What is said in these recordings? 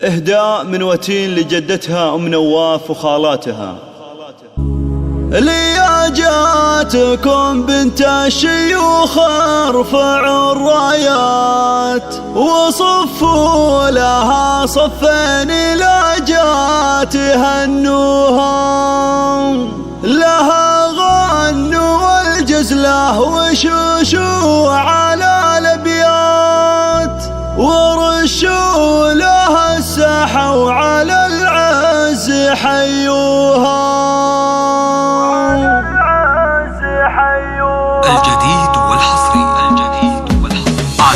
إهداء من وتين لجدتها أم نواف وخالاتها. لياجاتكم بنت الشيوخ ارفعوا الرايات وصفوا لها صفين لاجات هنوها، لها غنوا والجزله وشوشوا على الابيات ورشوا لها السحوا على العز حيوها. الجديد والحصري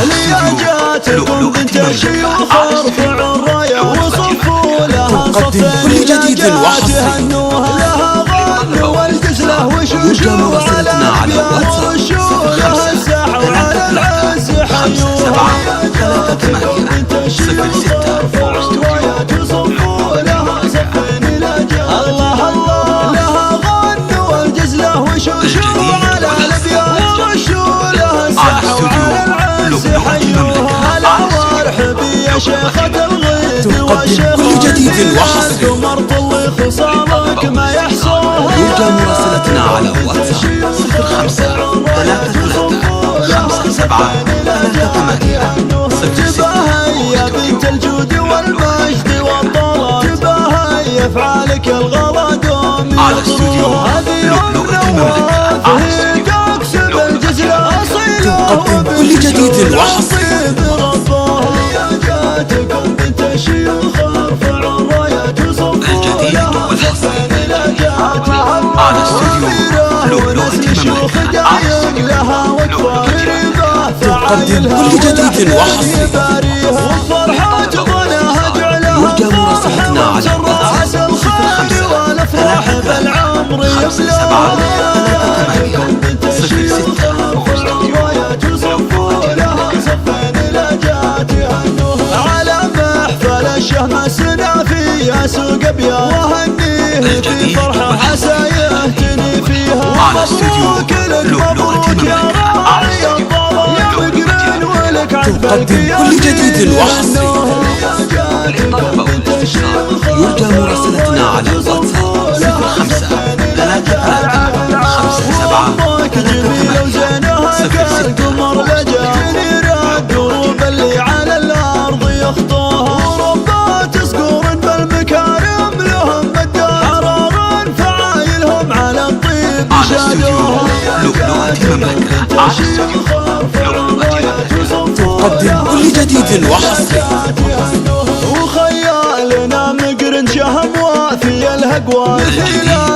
لياجاتكم بنت الشيوخ ارفعوا الراية وصفوا لها صفين لاجات هنوها، لها غنوا والجزله وشوشوا على الابيات ورشوا لها السحوا على العز حيوها. لياجاتكم بنت الشيوخ ارفعوا الراية وصفوا لها صفين لاجات الله الله، لها غنوا والجزله وشوشوا على الابيات ورشوا لها السحوا على العز حيوها. هلا وارحبي يا شيخة الغيث والشيخ القمر طلي خصامك ما يحصوها. يرجى مراسلتنا على واتساب 05-333-57-388. تباهي يا بنت الجود والمجد والطلب، تباهي افعالك الغلا دوم يطلوها. هذه نواف هي تكسب الجزله اصيله كل جديد وحصري. لياجاتكم بنت الشيوخ ارفعوا الرايات وصفوا لها صفين لاجات ونسل شيوخ دايق لها وكفى تقدم كل جديد وحصري. وفرحة ظنها جعلها يرجى مراسلتنا على عسى الخير والافراح بالعمر يبلوها. بنت الشيوخ ارفعوا الرايات وصفوا لها صفين لاجات هنوها، على محفل الشهم سنا في سوق ابيار وهنيه في فرحه عسى يهتني فيها. مبروك لك مبروك يا راعي الظلام يا مقرن ولك تقدم كل جديد وحصري. يرجى مراسلتنا على الواتساب 05-333-57-388. القمر لجا الدروب اللي على الارض يخطوها، وربات صقور بالمكارم لهم الدار، حرار فعايلهم على الطيب شادوها. تقدم كل جديد وحصري. وخيالنا مقرن شهم وافي الهقوى في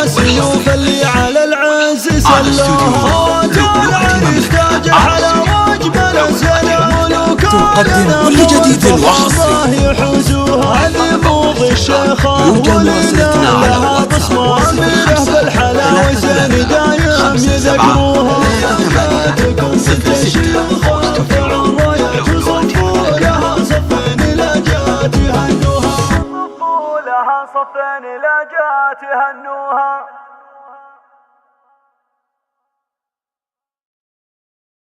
السيوف اللي على العز سلوها. العريس تاج على واجبل السلام تقدم كل جديد وحصري. يحوزوها اليبوض الشيخة مراسلتنا على واتساب بالحلاوة زين دايم يذكروها. لياجاتكم بنت الشيوخ ارفعوا الرايات وصفوا لها صفين لاجات هنوها، صفوا لها صفين لاجات هنوها.